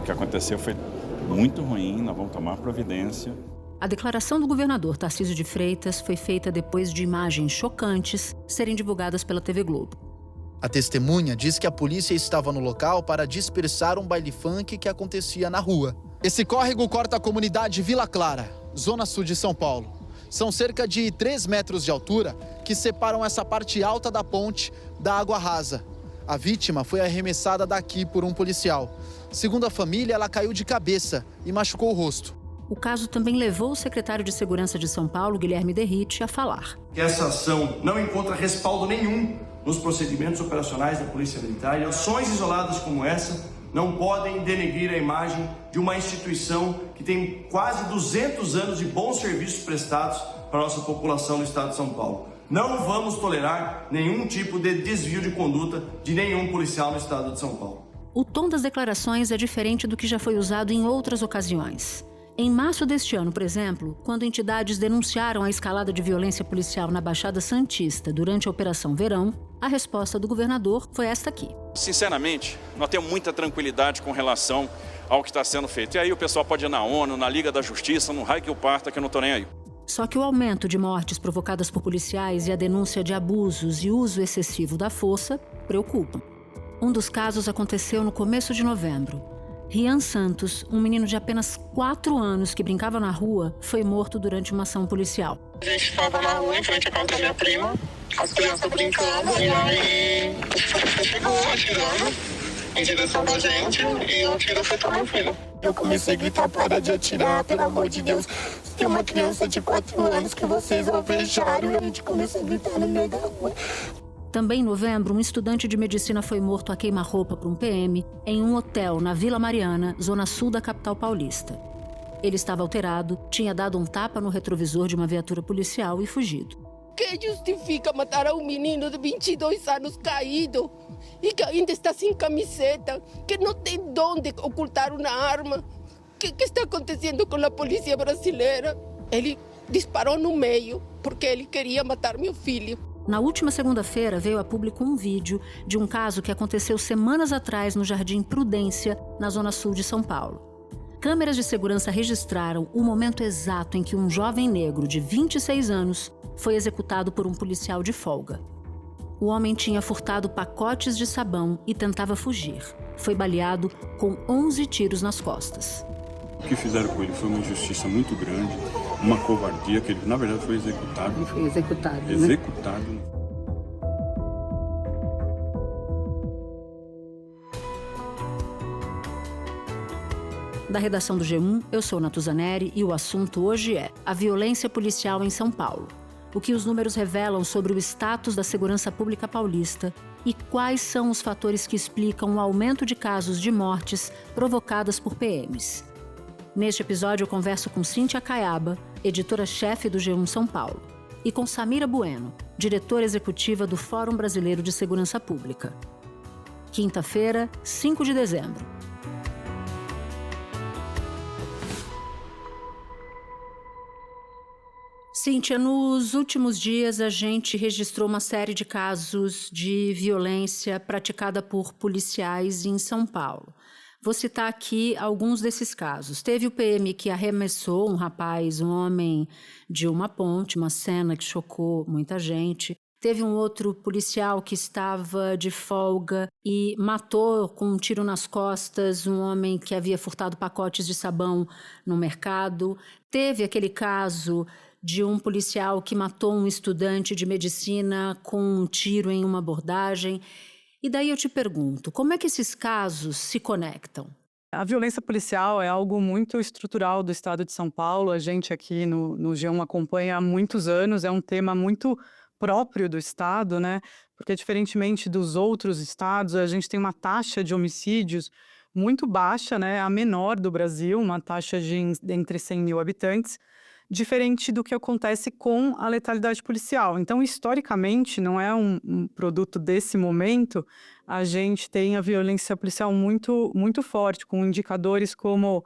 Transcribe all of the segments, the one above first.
O que aconteceu foi muito ruim, nós vamos tomar providência. A declaração do governador Tarcísio de Freitas foi feita depois de imagens chocantes serem divulgadas pela TV Globo. A testemunha diz que a polícia estava no local para dispersar um baile funk que acontecia na rua. Esse córrego corta a comunidade Vila Clara, zona sul de São Paulo. São cerca de 3 metros de altura que separam essa parte alta da ponte da água rasa. A vítima foi arremessada daqui por um policial. Segundo a família, ela caiu de cabeça e machucou o rosto. O caso também levou o secretário de Segurança de São Paulo, Guilherme Derrite, a falar. Essa ação não encontra respaldo nenhum nos procedimentos operacionais da Polícia Militar e ações isoladas como essa não podem denegrir a imagem de uma instituição que tem quase 200 anos de bons serviços prestados para a nossa população no estado de São Paulo. Não vamos tolerar nenhum tipo de desvio de conduta de nenhum policial no estado de São Paulo. O tom das declarações é diferente do que já foi usado em outras ocasiões. Em março deste ano, por exemplo, quando entidades denunciaram a escalada de violência policial na Baixada Santista durante a Operação Verão, a resposta do governador foi esta aqui. Sinceramente, nós temos muita tranquilidade com relação ao que está sendo feito. E aí o pessoal pode ir na ONU, na Liga da Justiça, no raio que o parta, que eu não estou nem aí. Só que o aumento de mortes provocadas por policiais e a denúncia de abusos e uso excessivo da força preocupam. Um dos casos aconteceu no começo de novembro. Rian Santos, um menino de apenas 4 anos que brincava na rua, foi morto durante uma ação policial. A gente estava na rua em frente à casa da minha prima, as crianças brincando, e aí o polícia chegou atirando em direção da gente e o tiro afetou meu filho. Eu comecei a gritar: para de atirar, pelo amor de Deus. Tem uma criança de 4 anos que vocês alvejaram, e a gente começou a gritar no meio da rua. Também em novembro, um estudante de medicina foi morto a queima-roupa por um PM em um hotel na Vila Mariana, zona sul da capital paulista. Ele estava alterado, tinha dado um tapa no retrovisor de uma viatura policial e fugido. Que justifica matar um menino de 22 anos caído e que ainda está sem camiseta, que não tem onde ocultar uma arma? O que está acontecendo com a polícia brasileira? Ele disparou no meio porque ele queria matar meu filho. Na última segunda-feira, veio a público um vídeo de um caso que aconteceu semanas atrás no Jardim Prudência, na zona sul de São Paulo. Câmeras de segurança registraram o momento exato em que um jovem negro de 26 anos foi executado por um policial de folga. O homem tinha furtado pacotes de sabão e tentava fugir. Foi baleado com 11 tiros nas costas. O que fizeram com ele foi uma injustiça muito grande, uma covardia, que ele, na verdade, foi executado. Ele foi executado, né? Executado. Da redação do G1, eu sou Natuzaneri e o assunto hoje é a violência policial em São Paulo. O que os números revelam sobre o status da segurança pública paulista e quais são os fatores que explicam o aumento de casos de mortes provocadas por PMs. Neste episódio, eu converso com Cíntia Caiaba, editora-chefe do G1 São Paulo, e com Samira Bueno, diretora executiva do Fórum Brasileiro de Segurança Pública. Quinta-feira, 5 de dezembro. Cíntia, nos últimos dias a gente registrou uma série de casos de violência praticada por policiais em São Paulo. Vou citar aqui alguns desses casos. Teve o PM que arremessou um rapaz, um homem, de uma ponte, uma cena que chocou muita gente. Teve um outro policial que estava de folga e matou com um tiro nas costas um homem que havia furtado pacotes de sabão no mercado. Teve aquele caso de um policial que matou um estudante de medicina com um tiro em uma abordagem. E daí eu te pergunto, como é que esses casos se conectam? A violência policial é algo muito estrutural do estado de São Paulo. A gente aqui no G1 acompanha há muitos anos, é um tema muito próprio do estado, né? Porque diferentemente dos outros estados, a gente tem uma taxa de homicídios muito baixa, né? A menor do Brasil, uma taxa de entre 100 mil habitantes, diferente do que acontece com a letalidade policial. Então, historicamente, não é um produto desse momento, a gente tem a violência policial muito, muito forte, com indicadores como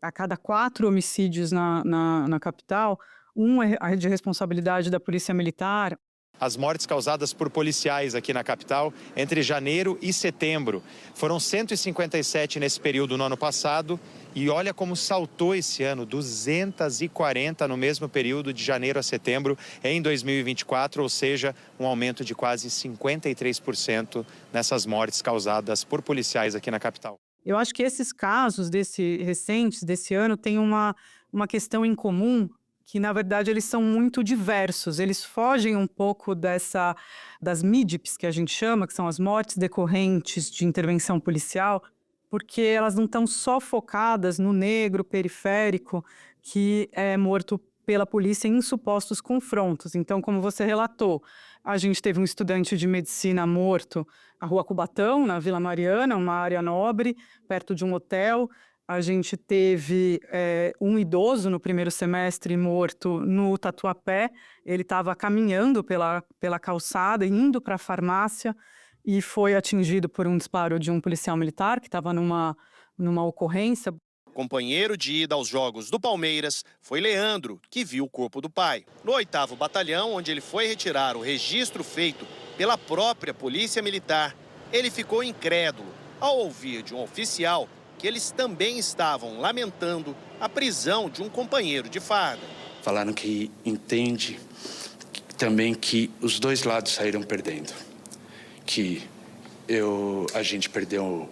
a cada 4 homicídios na capital, um é de responsabilidade da Polícia Militar, As mortes causadas por policiais aqui na capital entre janeiro e setembro. Foram 157 nesse período no ano passado e olha como saltou esse ano, 240 no mesmo período de janeiro a setembro em 2024, ou seja, um aumento de quase 53% nessas mortes causadas por policiais aqui na capital. Eu acho que esses casos recentes desse ano têm uma questão em comum, que, na verdade, eles são muito diversos. Eles fogem um pouco das MIDIPs, que a gente chama, que são as mortes decorrentes de intervenção policial, porque elas não estão só focadas no negro periférico que é morto pela polícia em supostos confrontos. Então, como você relatou, a gente teve um estudante de medicina morto na Rua Cubatão, na Vila Mariana, uma área nobre, perto de um hotel. A gente teve um idoso no primeiro semestre morto no Tatuapé. Ele estava caminhando pela calçada, indo para a farmácia e foi atingido por um disparo de um policial militar que estava numa ocorrência. Companheiro de ida aos jogos do Palmeiras foi Leandro, que viu o corpo do pai. No 8º Batalhão, onde ele foi retirar o registro feito pela própria Polícia Militar, ele ficou incrédulo ao ouvir de um oficial que eles também estavam lamentando a prisão de um companheiro de farda. Falaram que entende também que os dois lados saíram perdendo. Que a gente perdeu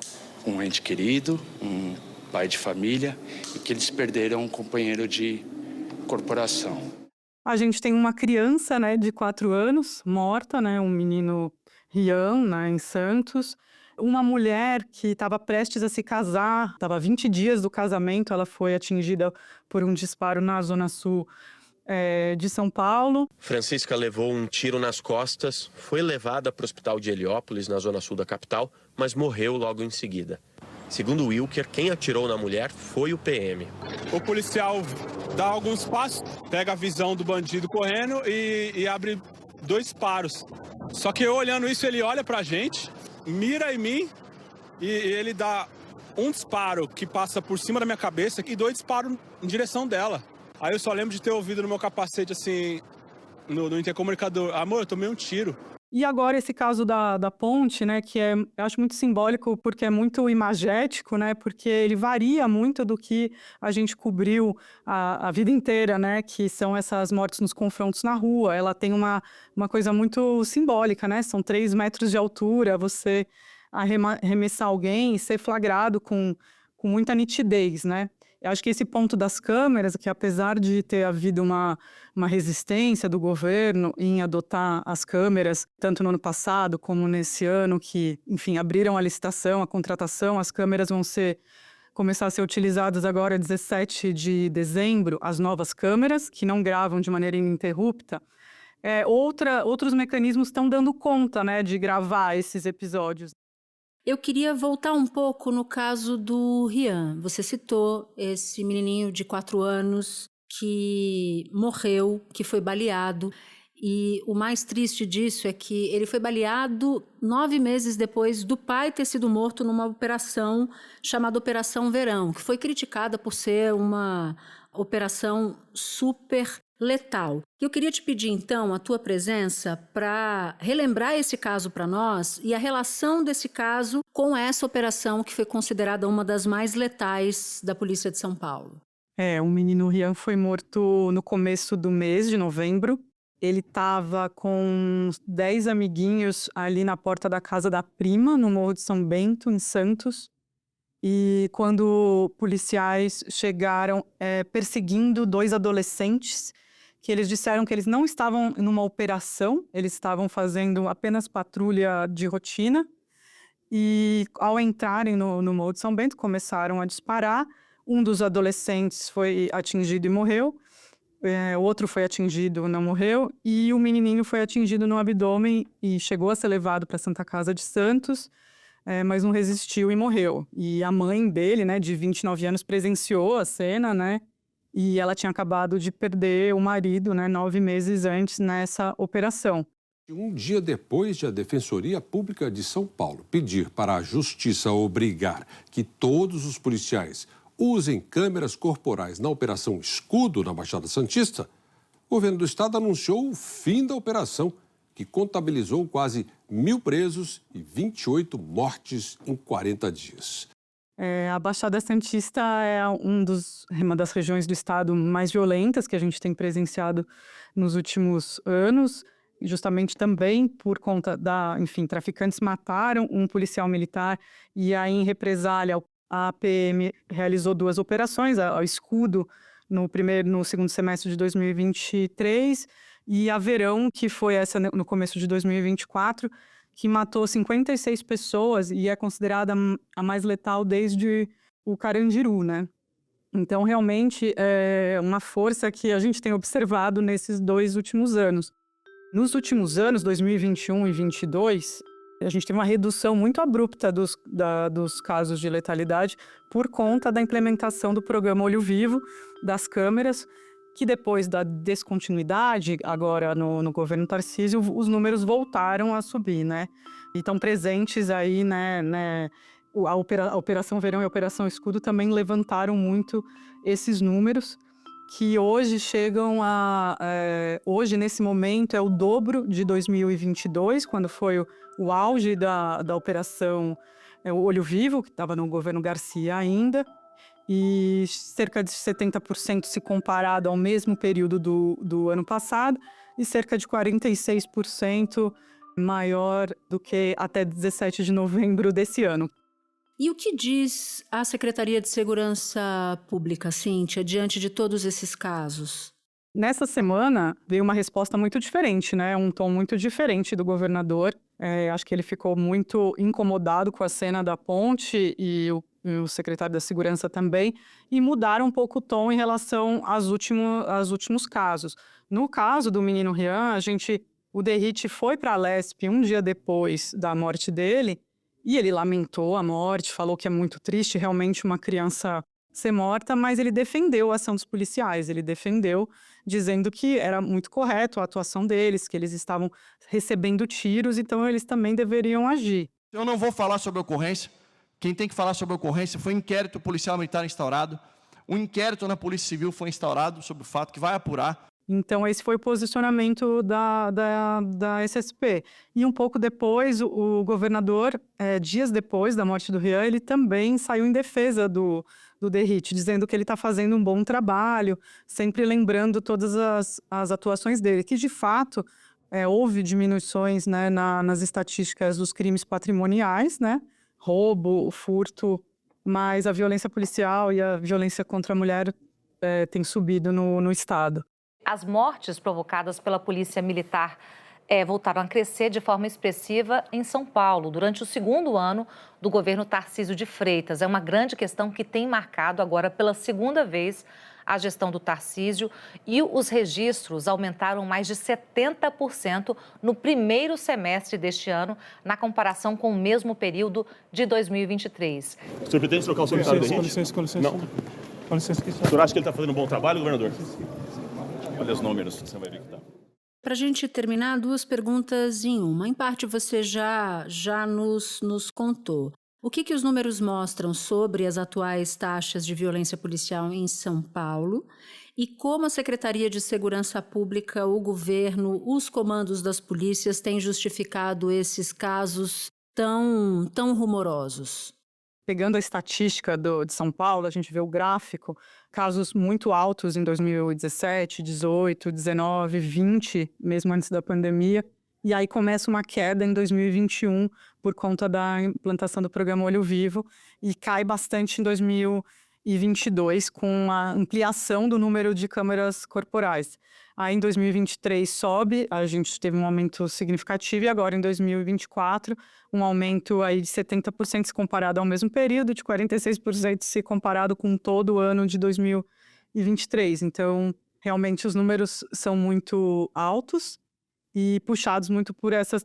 um ente querido, um pai de família, e que eles perderam um companheiro de corporação. A gente tem uma criança, né, de 4 anos, morta, né, um menino Rian, né, em Santos. Uma mulher que estava prestes a se casar, estava 20 dias do casamento, ela foi atingida por um disparo na zona sul de São Paulo. Francisca levou um tiro nas costas, foi levada para o hospital de Heliópolis, na zona sul da capital, mas morreu logo em seguida. Segundo Wilker, quem atirou na mulher foi o PM. O policial dá alguns passos, pega a visão do bandido correndo e abre 2 disparos. Só que eu olhando isso, ele olha pra gente, mira em mim e ele dá um disparo que passa por cima da minha cabeça e 2 disparos em direção dela. Aí eu só lembro de ter ouvido no meu capacete, assim, no intercomunicador: amor, eu tomei um tiro. E agora esse caso da ponte, né, que eu acho muito simbólico porque é muito imagético, né, porque ele varia muito do que a gente cobriu a vida inteira, né, que são essas mortes nos confrontos na rua. Ela tem uma coisa muito simbólica, né, são 3 metros de altura, você arremessar alguém e ser flagrado com muita nitidez, né. Eu acho que esse ponto das câmeras, que apesar de ter havido uma resistência do governo em adotar as câmeras, tanto no ano passado como nesse ano, que, enfim, abriram a licitação, a contratação, as câmeras vão começar a ser utilizadas agora, 17 de dezembro, as novas câmeras, que não gravam de maneira ininterrupta. Outros mecanismos estão dando conta, né, de gravar esses episódios. Eu queria voltar um pouco no caso do Rian. Você citou esse menininho de 4 anos que morreu, que foi baleado. E o mais triste disso é que ele foi baleado 9 meses depois do pai ter sido morto numa operação chamada Operação Verão, que foi criticada por ser uma operação super letal. Eu queria te pedir, então, a tua presença para relembrar esse caso para nós e a relação desse caso com essa operação que foi considerada uma das mais letais da Polícia de São Paulo. O menino Rian foi morto no começo do mês de novembro. Ele estava com 10 amiguinhos ali na porta da casa da prima, no Morro de São Bento, em Santos. E quando policiais chegaram perseguindo 2 adolescentes, que eles disseram que eles não estavam numa operação, eles estavam fazendo apenas patrulha de rotina. E ao entrarem no Morro de São Bento, começaram a disparar. Um dos adolescentes foi atingido e morreu. O outro foi atingido, não morreu. E o menininho foi atingido no abdômen e chegou a ser levado para a Santa Casa de Santos, mas não resistiu e morreu. E a mãe dele, né, de 29 anos, presenciou a cena, né? E ela tinha acabado de perder o marido, né, 9 meses antes nessa operação. Um dia depois de a Defensoria Pública de São Paulo pedir para a Justiça obrigar que todos os policiais usem câmeras corporais na Operação Escudo na Baixada Santista, o governo do estado anunciou o fim da operação que contabilizou quase 1.000 presos e 28 mortes em 40 dias. A Baixada Santista é uma das regiões do estado mais violentas que a gente tem presenciado nos últimos anos, justamente também por conta traficantes mataram um policial militar e aí em represália a PM realizou 2 operações, a Escudo no segundo semestre de 2023 e a Verão, que foi essa no começo de 2024, que matou 56 pessoas e é considerada a mais letal desde o Carandiru, né? Então, realmente, é uma força que a gente tem observado nesses 2 últimos anos. Nos últimos anos, 2021 e 2022, a gente teve uma redução muito abrupta dos casos de letalidade por conta da implementação do programa Olho Vivo, das câmeras, que depois da descontinuidade, agora no governo Tarcísio, os números voltaram a subir, né? E estão presentes aí, né? A Operação Verão e a Operação Escudo também levantaram muito esses números, que hoje chegam hoje, nesse momento, é o dobro de 2022, quando foi o auge da Operação Olho Vivo, que estava no governo Garcia ainda, e cerca de 70% se comparado ao mesmo período do ano passado, e cerca de 46% maior do que até 17 de novembro desse ano. E o que diz a Secretaria de Segurança Pública, Cíntia, diante de todos esses casos? Nessa semana, veio uma resposta muito diferente, né? Um tom muito diferente do governador. Acho que ele ficou muito incomodado com a cena da ponte e o secretário da Segurança também, e mudaram um pouco o tom em relação aos últimos casos. No caso do menino Rian, o DERIT foi para a Lesp um dia depois da morte dele, e ele lamentou a morte, falou que é muito triste realmente uma criança ser morta, mas ele defendeu a ação dos policiais, ele defendeu dizendo que era muito correto a atuação deles, que eles estavam recebendo tiros, então eles também deveriam agir. Eu não vou falar sobre a ocorrência. Quem tem que falar sobre a ocorrência foi o inquérito policial militar instaurado. Um inquérito na Polícia Civil foi instaurado sobre o fato que vai apurar. Então, esse foi o posicionamento da SSP. E um pouco depois, o governador, dias depois da morte do Rian, ele também saiu em defesa do DERIT, dizendo que ele está fazendo um bom trabalho, sempre lembrando todas as atuações dele, que de fato houve diminuições, né, nas estatísticas dos crimes patrimoniais, né, roubo, furto, mas a violência policial e a violência contra a mulher tem subido no estado. As mortes provocadas pela polícia militar voltaram a crescer de forma expressiva em São Paulo, durante o segundo ano do governo Tarcísio de Freitas. É uma grande questão que tem marcado agora pela segunda vez a gestão do Tarcísio, e os registros aumentaram mais de 70% no primeiro semestre deste ano, na comparação com o mesmo período de 2023. O senhor pretende trocar o secretário DERIT? Com licença. Não. Com licença. O senhor acha que ele está fazendo um bom trabalho, governador? Olha os números, você vai ver que tá. Para a gente terminar, 2 perguntas em uma. Em parte, você já nos contou. O que os números mostram sobre as atuais taxas de violência policial em São Paulo e como a Secretaria de Segurança Pública, o governo, os comandos das polícias têm justificado esses casos tão rumorosos? Pegando a estatística de São Paulo, a gente vê o gráfico, casos muito altos em 2017, 18, 19, 20, mesmo antes da pandemia. E aí começa uma queda em 2021 por conta da implantação do programa Olho Vivo e cai bastante em 2022 com a ampliação do número de câmeras corporais. Aí em 2023 sobe, a gente teve um aumento significativo, e agora em 2024 um aumento aí de 70% se comparado ao mesmo período, de 46% se comparado com todo o ano de 2023. Então, realmente os números são muito altos e puxados muito por essas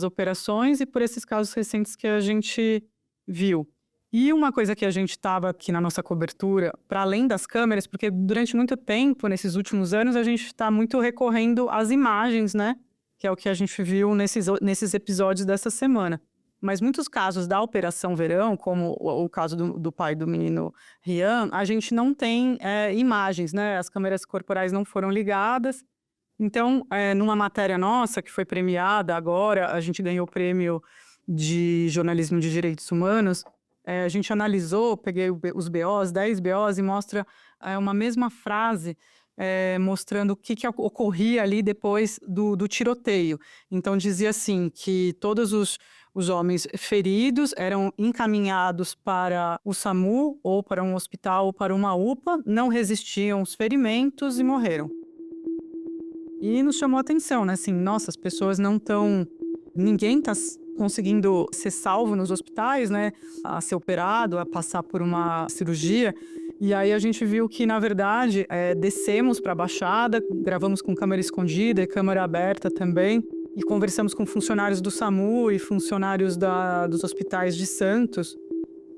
operações e por esses casos recentes que a gente viu. E uma coisa que a gente estava aqui na nossa cobertura, para além das câmeras, porque durante muito tempo, nesses últimos anos, a gente está muito recorrendo às imagens, né? Que é o que a gente viu nesses episódios dessa semana. Mas muitos casos da Operação Verão, como o caso do pai do menino Rian, a gente não tem imagens, né? As câmeras corporais não foram ligadas. Então, numa matéria nossa, que foi premiada agora, a gente ganhou o prêmio de jornalismo de direitos humanos, a gente analisou, peguei os BOs, 10 BOs, e mostra uma mesma frase mostrando o que ocorria ali depois do tiroteio. Então, dizia assim, que todos os homens feridos eram encaminhados para o SAMU, ou para um hospital, ou para uma UPA, não resistiam aos ferimentos e morreram. E nos chamou a atenção, né? Assim, nossa, as pessoas não estão... Ninguém está conseguindo ser salvo nos hospitais, né? A ser operado, a passar por uma cirurgia. E aí a gente viu que, na verdade, descemos para a Baixada, gravamos com câmera escondida e câmera aberta também, e conversamos com funcionários do SAMU e funcionários dos hospitais de Santos,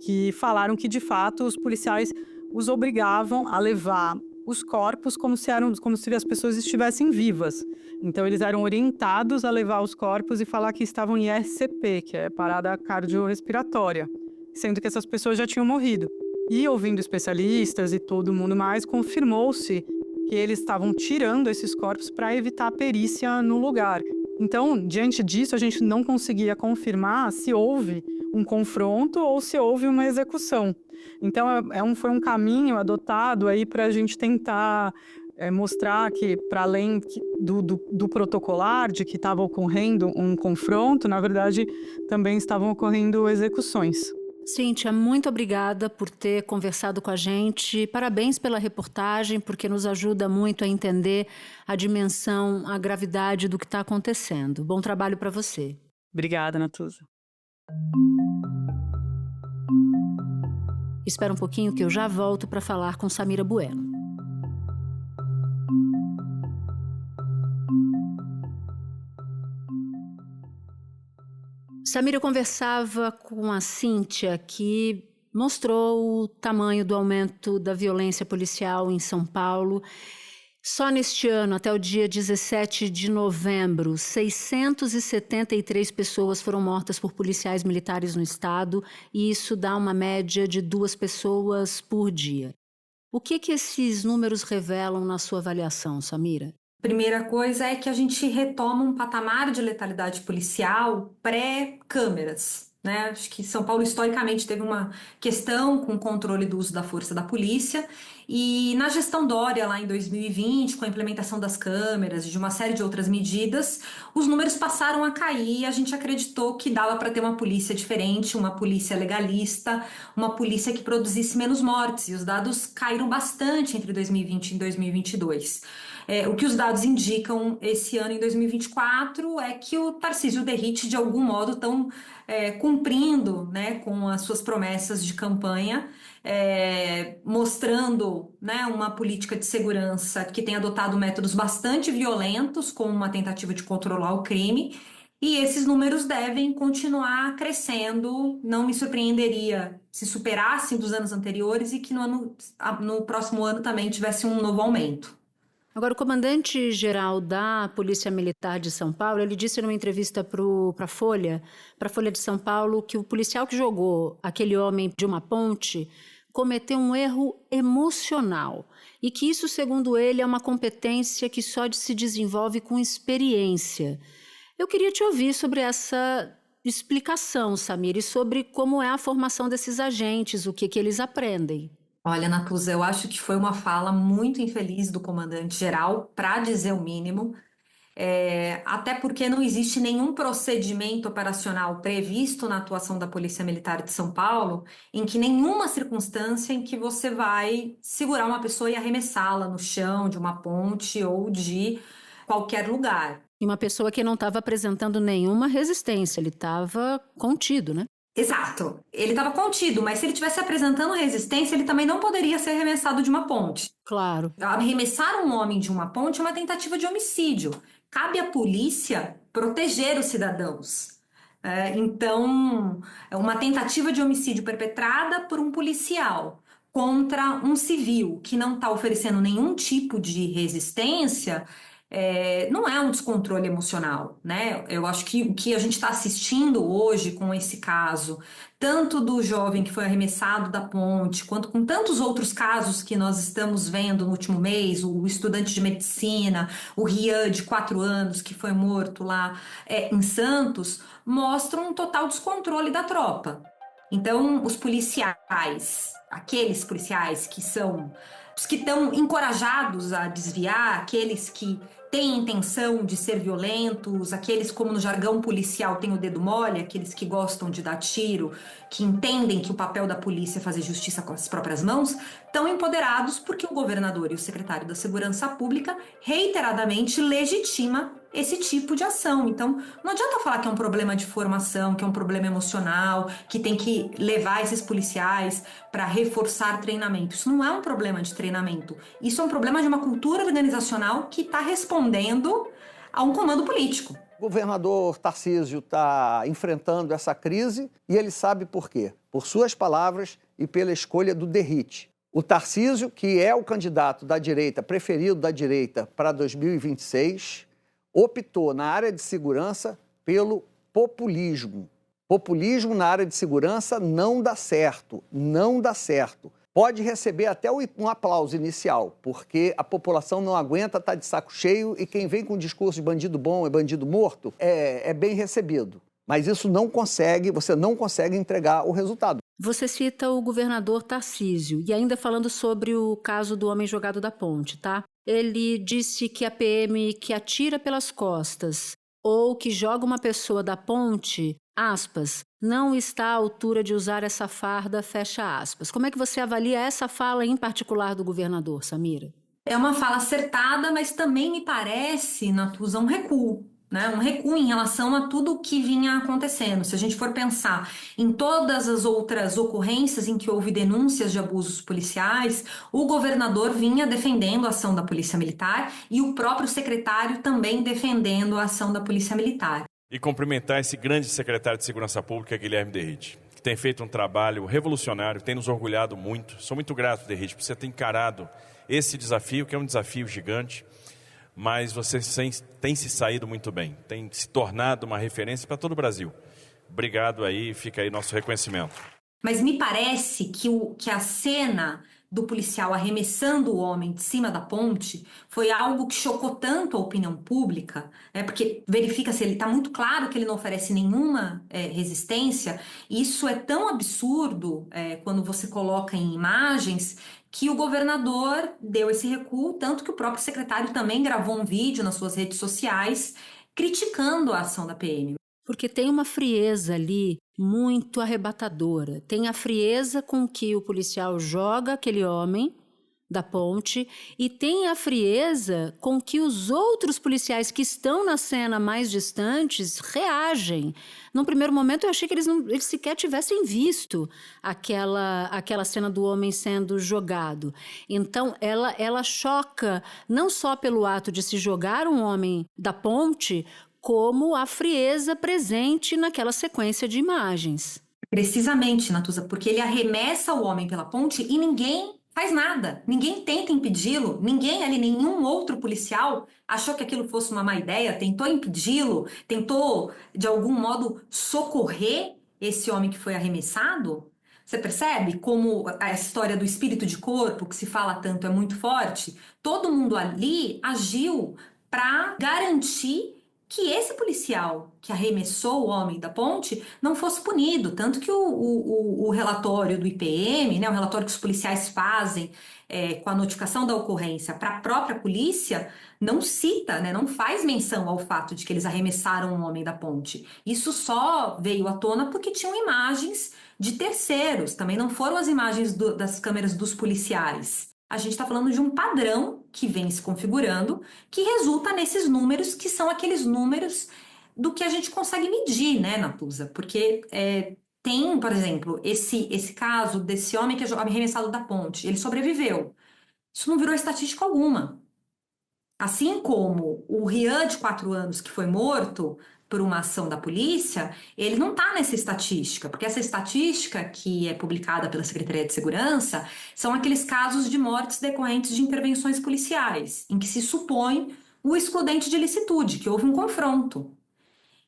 que falaram que, de fato, os policiais os obrigavam a levar os corpos como se as pessoas estivessem vivas. Então, eles eram orientados a levar os corpos e falar que estavam em RCP, que é parada cardiorrespiratória, sendo que essas pessoas já tinham morrido. E, ouvindo especialistas e todo mundo mais, confirmou-se que eles estavam tirando esses corpos para evitar a perícia no lugar. Então, diante disso, a gente não conseguia confirmar se houve um confronto ou se houve uma execução. Então, foi um caminho adotado aí para a gente tentar mostrar que, para além do protocolar, de que estava ocorrendo um confronto, na verdade, também estavam ocorrendo execuções. Cíntia, muito obrigada por ter conversado com a gente. Parabéns pela reportagem, porque nos ajuda muito a entender a dimensão, a gravidade do que está acontecendo. Bom trabalho para você. Obrigada, Natuza. Espera um pouquinho que eu já volto para falar com Samira Bueno. Samira, eu conversava com a Cíntia, que mostrou o tamanho do aumento da violência policial em São Paulo. Só neste ano, até o dia 17 de novembro, 673 pessoas foram mortas por policiais militares no estado, e isso dá uma média de 2 pessoas por dia. O que esses números revelam na sua avaliação, Samira? Primeira coisa é que a gente retoma um patamar de letalidade policial pré-câmeras, né? Acho que São Paulo historicamente teve uma questão com o controle do uso da força da polícia, e na gestão Dória, lá em 2020, com a implementação das câmeras e de uma série de outras medidas, os números passaram a cair e a gente acreditou que dava para ter uma polícia diferente, uma polícia legalista, uma polícia que produzisse menos mortes, e os dados caíram bastante entre 2020 e 2022. O que os dados indicam esse ano, em 2024, é que o Tarcísio e o Derrite, de algum modo, estão cumprindo, né, com as suas promessas de campanha, mostrando, né, uma política de segurança que tem adotado métodos bastante violentos, como uma tentativa de controlar o crime, e esses números devem continuar crescendo. Não me surpreenderia se superassem dos anos anteriores e que no próximo ano também tivesse um novo aumento. Agora, o comandante-geral da Polícia Militar de São Paulo, ele disse numa entrevista para a Folha de São Paulo, que o policial que jogou aquele homem de uma ponte cometeu um erro emocional e que isso, segundo ele, é uma competência que só se desenvolve com experiência. Eu queria te ouvir sobre essa explicação, Samira, e sobre como é a formação desses agentes, o que eles aprendem. Olha, Natuza, eu acho que foi uma fala muito infeliz do comandante-geral, para dizer o mínimo, até porque não existe nenhum procedimento operacional previsto na atuação da Polícia Militar de São Paulo, em que nenhuma circunstância em que você vai segurar uma pessoa e arremessá-la no chão de uma ponte ou de qualquer lugar. E uma pessoa que não estava apresentando nenhuma resistência, ele estava contido, né? Exato, ele estava contido, mas se ele estivesse apresentando resistência, ele também não poderia ser arremessado de uma ponte. Claro. Arremessar um homem de uma ponte é uma tentativa de homicídio. Cabe à polícia proteger os cidadãos. Então, é uma tentativa de homicídio perpetrada por um policial contra um civil que não está oferecendo nenhum tipo de resistência, não é um descontrole emocional, né? Eu acho que o que a gente está assistindo hoje com esse caso, tanto do jovem que foi arremessado da ponte, quanto com tantos outros casos que nós estamos vendo no último mês, o estudante de medicina, o Rian de 4 anos que foi morto lá em Santos, mostram um total descontrole da tropa. Então, os policiais, aqueles policiais que são os que estão encorajados a desviar, aqueles que têm intenção de ser violentos, aqueles, como no jargão policial, tem o dedo mole, aqueles que gostam de dar tiro, que entendem que o papel da polícia é fazer justiça com as próprias mãos, estão empoderados porque o governador e o secretário da Segurança Pública reiteradamente legitima esse tipo de ação. Então, não adianta falar que é um problema de formação, que é um problema emocional, que tem que levar esses policiais para reforçar treinamento. Isso não é um problema de treinamento. Isso é um problema de uma cultura organizacional que está respondendo a um comando político. O governador Tarcísio está enfrentando essa crise e ele sabe por quê. Por suas palavras e pela escolha do Derrite. O Tarcísio, que é o candidato da direita, preferido da direita para 2026, optou na área de segurança pelo populismo. Populismo na área de segurança não dá certo, não dá certo. Pode receber até um aplauso inicial, porque a população não aguenta, está de saco cheio e quem vem com o discurso de bandido bom é bandido morto é bem recebido. Mas isso você não consegue entregar o resultado. Você cita o governador Tarcísio e ainda falando sobre o caso do homem jogado da ponte, tá? Ele disse que a PM que atira pelas costas ou que joga uma pessoa da ponte, aspas, não está à altura de usar essa farda, fecha aspas. Como é que você avalia essa fala em particular do governador, Samira? É uma fala acertada, mas também me parece, Natuza, um recuo. Né? Um recuo em relação a tudo o que vinha acontecendo. Se a gente for pensar em todas as outras ocorrências em que houve denúncias de abusos policiais, o governador vinha defendendo a ação da Polícia Militar e o próprio secretário também defendendo a ação da Polícia Militar. E cumprimentar esse grande secretário de Segurança Pública, Guilherme Derrite, que tem feito um trabalho revolucionário, tem nos orgulhado muito. Sou muito grato, Derrite, por você ter encarado esse desafio, que é um desafio gigante. Mas você tem se saído muito bem, tem se tornado uma referência para todo o Brasil. Obrigado aí, fica aí nosso reconhecimento. Mas me parece que a cena do policial arremessando o homem de cima da ponte foi algo que chocou tanto a opinião pública, porque verifica-se, ele está muito claro que ele não oferece nenhuma resistência. Isso é tão absurdo quando você coloca em imagens que o governador deu esse recuo, tanto que o próprio secretário também gravou um vídeo nas suas redes sociais criticando a ação da PM. Porque tem uma frieza ali muito arrebatadora. Tem a frieza com que o policial joga aquele homem da ponte e tem a frieza com que os outros policiais que estão na cena mais distantes reagem. Num primeiro momento eu achei que eles sequer tivessem visto aquela cena do homem sendo jogado. Então ela choca não só pelo ato de se jogar um homem da ponte, como a frieza presente naquela sequência de imagens. Precisamente, Natuza, porque ele arremessa o homem pela ponte e ninguém faz nada, ninguém tenta impedi-lo, ninguém ali, nenhum outro policial achou que aquilo fosse uma má ideia, tentou impedi-lo, tentou de algum modo socorrer esse homem que foi arremessado. Você percebe como a história do espírito de corpo, que se fala tanto, é muito forte? Todo mundo ali agiu para garantir que esse policial que arremessou o homem da ponte não fosse punido. Tanto que o relatório do IPM, né, o relatório que os policiais fazem com a notificação da ocorrência para a própria polícia, não cita, né, não faz menção ao fato de que eles arremessaram um homem da ponte. Isso só veio à tona porque tinham imagens de terceiros, também não foram as imagens das câmeras dos policiais. A gente está falando de um padrão que vem se configurando, que resulta nesses números, que são aqueles números do que a gente consegue medir, né, Natuza? Porque tem, por exemplo, esse caso desse homem que é arremessado da ponte, ele sobreviveu. Isso não virou estatística alguma. Assim como o Rian, de 4 anos, que foi morto por uma ação da polícia, ele não está nessa estatística, porque essa estatística que é publicada pela Secretaria de Segurança são aqueles casos de mortes decorrentes de intervenções policiais, em que se supõe o excludente de ilicitude, que houve um confronto.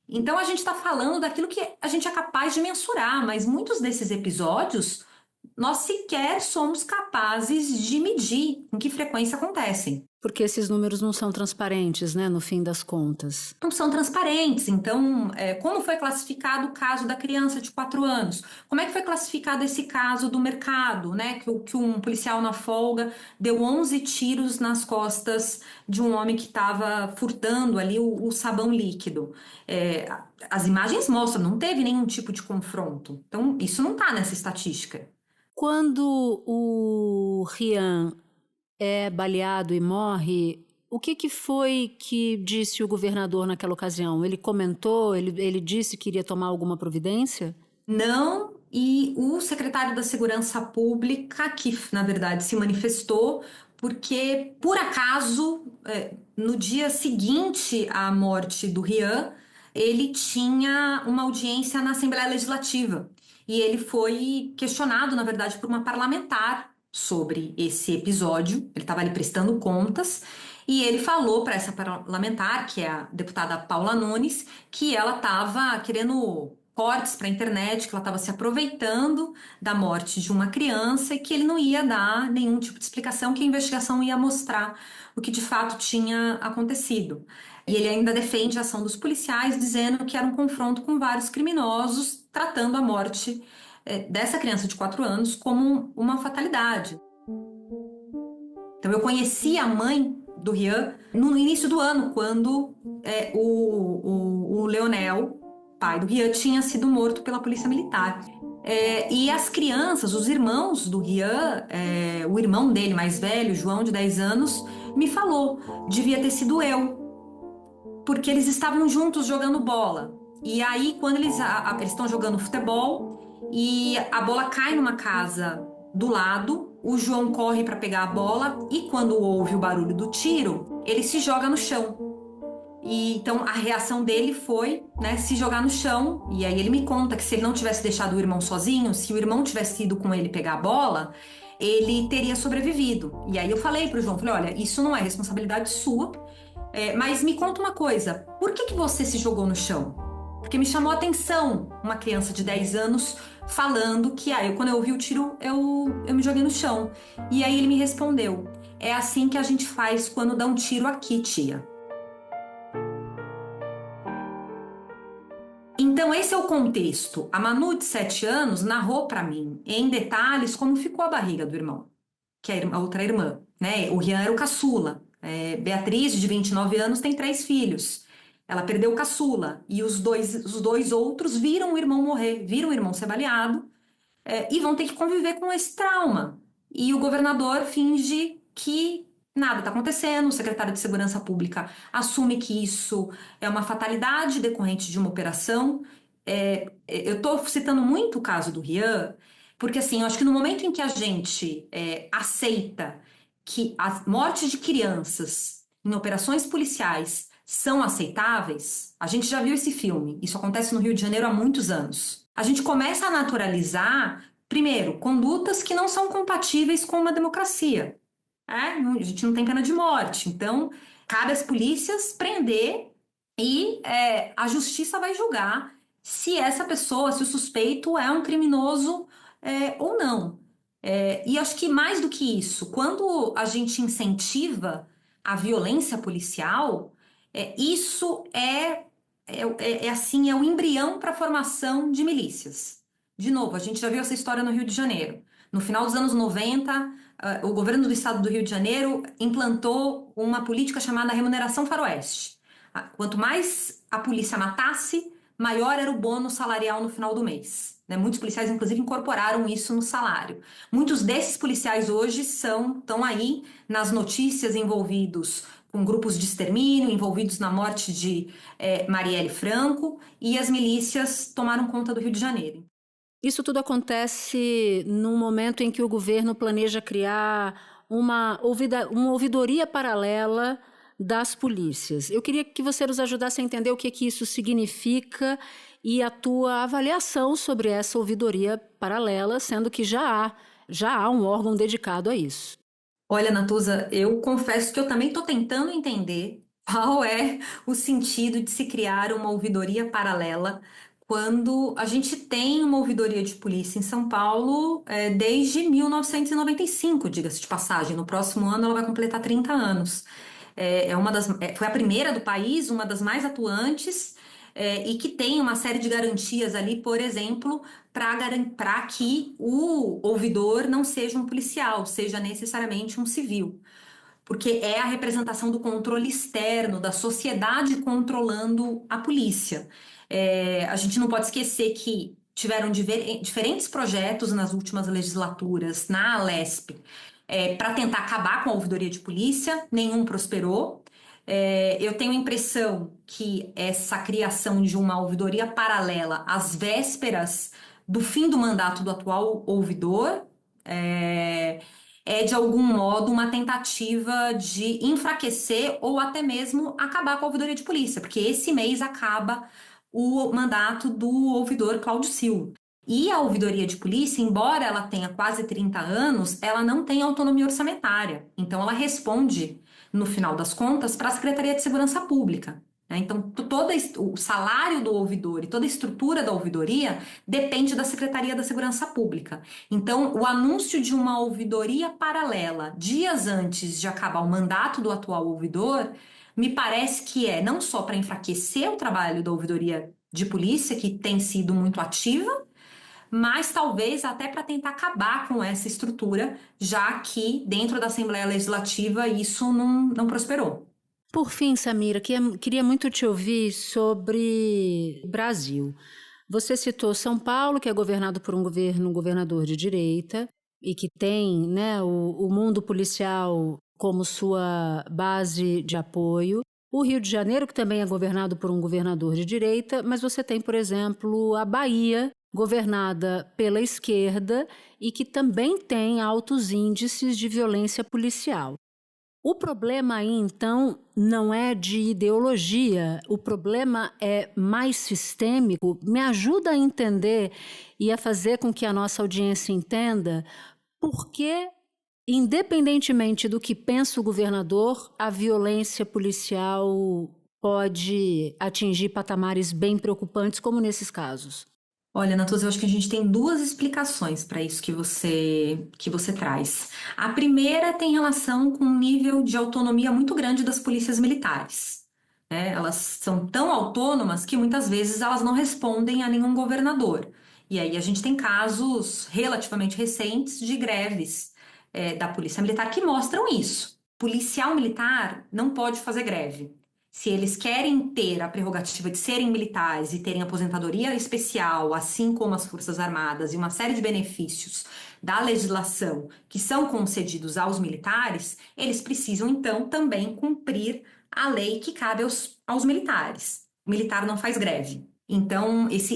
Então a gente está falando daquilo que a gente é capaz de mensurar, mas muitos desses episódios nós sequer somos capazes de medir com que frequência acontecem. Porque esses números não são transparentes, né, no fim das contas. Não são transparentes. Então, como foi classificado o caso da criança de 4 anos? Como é que foi classificado esse caso do mercado, né? Que um policial na folga deu 11 tiros nas costas de um homem que estava furtando ali o sabão líquido. As imagens mostram, não teve nenhum tipo de confronto. Então, isso não está nessa estatística. Quando o Rian é baleado e morre, o que foi que disse o governador naquela ocasião? Ele comentou, ele disse que iria tomar alguma providência? Não, e o secretário da Segurança Pública, que na verdade se manifestou, porque por acaso, no dia seguinte à morte do Rian, ele tinha uma audiência na Assembleia Legislativa. E ele foi questionado, na verdade, por uma parlamentar sobre esse episódio. Ele estava ali prestando contas e ele falou para essa parlamentar, que é a deputada Paula Nunes, que ela estava querendo cortes para a internet, que ela estava se aproveitando da morte de uma criança e que ele não ia dar nenhum tipo de explicação, que a investigação ia mostrar o que de fato tinha acontecido. E ele ainda defende a ação dos policiais, dizendo que era um confronto com vários criminosos, tratando a morte dessa criança de 4 anos como uma fatalidade. Então eu conheci a mãe do Rian no início do ano, quando o Leonel, pai do Rian, tinha sido morto pela polícia militar. E as crianças, os irmãos do Rian, o irmão dele mais velho, João, de 10 anos, me falou, devia ter sido eu, porque eles estavam juntos jogando bola. E aí, quando eles estão jogando futebol e a bola cai numa casa do lado, o João corre para pegar a bola e quando ouve o barulho do tiro, ele se joga no chão. E então a reação dele foi, né, se jogar no chão. E aí ele me conta que se ele não tivesse deixado o irmão sozinho, se o irmão tivesse ido com ele pegar a bola, ele teria sobrevivido. E aí eu falei pro João, olha, isso não é responsabilidade sua, mas me conta uma coisa, por que você se jogou no chão? Porque me chamou a atenção uma criança de 10 anos falando que, quando eu ouvi o tiro, eu me joguei no chão. E aí ele me respondeu, é assim que a gente faz quando dá um tiro aqui, tia. Então esse é o contexto. A Manu, de 7 anos, narrou para mim, em detalhes, como ficou a barriga do irmão, que é a outra irmã, né? O Rian era o caçula. Beatriz, de 29 anos, tem 3 filhos. Ela perdeu o caçula e os dois outros viram o irmão morrer, viram o irmão ser baleado e vão ter que conviver com esse trauma. E o governador finge que nada está acontecendo, o secretário de Segurança Pública assume que isso é uma fatalidade decorrente de uma operação. Eu estou citando muito o caso do Rian, porque assim, eu acho que no momento em que a gente aceita que a morte de crianças em operações policiais são aceitáveis, a gente já viu esse filme, isso acontece no Rio de Janeiro há muitos anos. A gente começa a naturalizar, primeiro, condutas que não são compatíveis com uma democracia. A gente não tem pena de morte, então cabe às polícias prender e a justiça vai julgar se essa pessoa, se o suspeito é um criminoso ou não. E acho que mais do que isso, quando a gente incentiva a violência policial, isso é o embrião para a formação de milícias. De novo, a gente já viu essa história no Rio de Janeiro. No final dos anos 90, o governo do estado do Rio de Janeiro implantou uma política chamada remuneração faroeste. Quanto mais a polícia matasse, maior era o bônus salarial no final do mês. Muitos policiais, inclusive, incorporaram isso no salário. Muitos desses policiais hoje estão aí nas notícias envolvidos com grupos de extermínio, envolvidos na morte de Marielle Franco, e as milícias tomaram conta do Rio de Janeiro. Isso tudo acontece num momento em que o governo planeja criar uma ouvidoria paralela das polícias. Eu queria que você nos ajudasse a entender o que isso significa e a tua avaliação sobre essa ouvidoria paralela, sendo que já há um órgão dedicado a isso. Olha, Natuza, eu confesso que eu também estou tentando entender Qual é o sentido de se criar uma ouvidoria paralela quando a gente tem uma ouvidoria de polícia em São Paulo desde 1995, diga-se de passagem. No próximo ano ela vai completar 30 anos. Foi a primeira do país, uma das mais atuantes, e que tem uma série de garantias ali, por exemplo, para que o ouvidor não seja um policial, seja necessariamente um civil. Porque é a representação do controle externo, da sociedade controlando a polícia. A gente não pode esquecer que tiveram diferentes projetos nas últimas legislaturas, na Alesp, para tentar acabar com a ouvidoria de polícia, nenhum prosperou. Eu tenho a impressão que essa criação de uma ouvidoria paralela às vésperas do fim do mandato do atual ouvidor é de algum modo uma tentativa de enfraquecer ou até mesmo acabar com a ouvidoria de polícia, porque esse mês acaba o mandato do ouvidor Cláudio Silva. E a ouvidoria de polícia, embora ela tenha quase 30 anos, ela não tem autonomia orçamentária. Então ela responde, no final das contas, para a Secretaria de Segurança Pública. Então, todo o salário do ouvidor e toda a estrutura da ouvidoria depende da Secretaria da Segurança Pública. Então, o anúncio de uma ouvidoria paralela dias antes de acabar o mandato do atual ouvidor, me parece que é não só para enfraquecer o trabalho da ouvidoria de polícia, que tem sido muito ativa, mas talvez até para tentar acabar com essa estrutura, já que dentro da Assembleia Legislativa isso não prosperou. Por fim, Samira, queria muito te ouvir sobre o Brasil. Você citou São Paulo, que é governado por um governador de direita e que tem, né, o mundo policial como sua base de apoio. O Rio de Janeiro, que também é governado por um governador de direita, mas você tem, por exemplo, a Bahia, governada pela esquerda e que também tem altos índices de violência policial. O problema aí, então, não é de ideologia, o problema é mais sistêmico. Me ajuda a entender e a fazer com que a nossa audiência entenda por que, independentemente do que pensa o governador, a violência policial pode atingir patamares bem preocupantes, como nesses casos. Olha, Natuza, eu acho que a gente tem duas explicações para isso que você traz. A primeira tem relação com um nível de autonomia muito grande das polícias militares. Elas são tão autônomas que muitas vezes elas não respondem a nenhum governador. E aí a gente tem casos relativamente recentes de greves da Polícia Militar que mostram isso. Policial militar não pode fazer greve. Se eles querem ter a prerrogativa de serem militares e terem aposentadoria especial, assim como as Forças Armadas e uma série de benefícios da legislação que são concedidos aos militares, eles precisam, então, também cumprir a lei que cabe aos militares. O militar não faz greve. Então, essa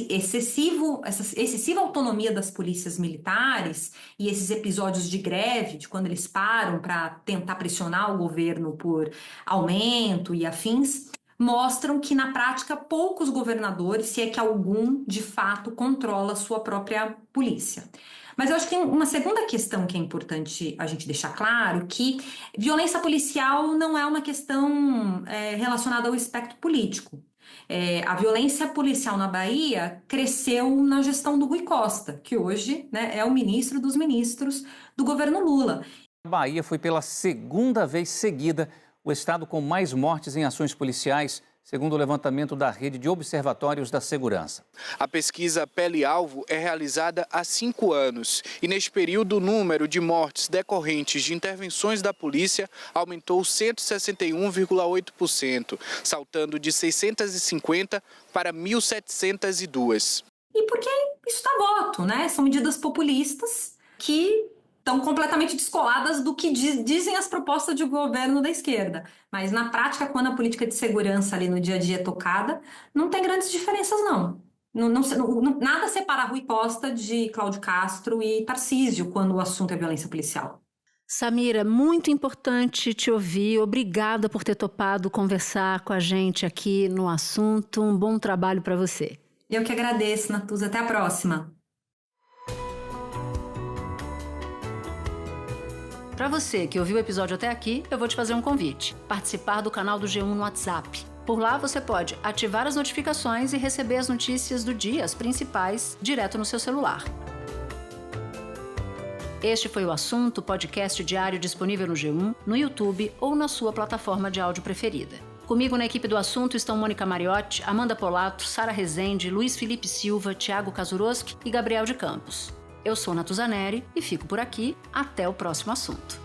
excessiva autonomia das polícias militares e esses episódios de greve, de quando eles param para tentar pressionar o governo por aumento e afins, mostram que, na prática, poucos governadores, se é que algum, de fato, controla a sua própria polícia. Mas eu acho que tem uma segunda questão que é importante a gente deixar claro, que violência policial não é uma questão relacionada ao espectro político. A violência policial na Bahia cresceu na gestão do Rui Costa, que hoje, né, é o ministro dos ministros do governo Lula. A Bahia foi pela segunda vez seguida o estado com mais mortes em ações policiais, segundo o levantamento da Rede de Observatórios da Segurança. A pesquisa Pele-Alvo é realizada há 5 anos e, neste período, o número de mortes decorrentes de intervenções da polícia aumentou 161,8%, saltando de 650 para 1.702. E por que isso dá voto, né? São medidas populistas que estão completamente descoladas do que dizem as propostas de governo da esquerda. Mas, na prática, quando a política de segurança ali no dia a dia é tocada, não tem grandes diferenças, não. Nada separa Rui Costa de Cláudio Castro e Tarcísio quando o assunto é violência policial. Samira, muito importante te ouvir. Obrigada por ter topado conversar com a gente aqui no assunto. Um bom trabalho para você. Eu que agradeço, Natuza. Até a próxima. Para você que ouviu o episódio até aqui, eu vou te fazer um convite: participar do canal do G1 no WhatsApp. Por lá você pode ativar as notificações e receber as notícias do dia, as principais, direto no seu celular. Este foi o Assunto, podcast diário disponível no G1, no YouTube ou na sua plataforma de áudio preferida. Comigo na equipe do Assunto estão Mônica Mariotti, Amanda Polato, Sara Rezende, Luiz Felipe Silva, Thiago Kazuroski e Gabriel de Campos. Eu sou Natuzaneri e fico por aqui. Até o próximo assunto.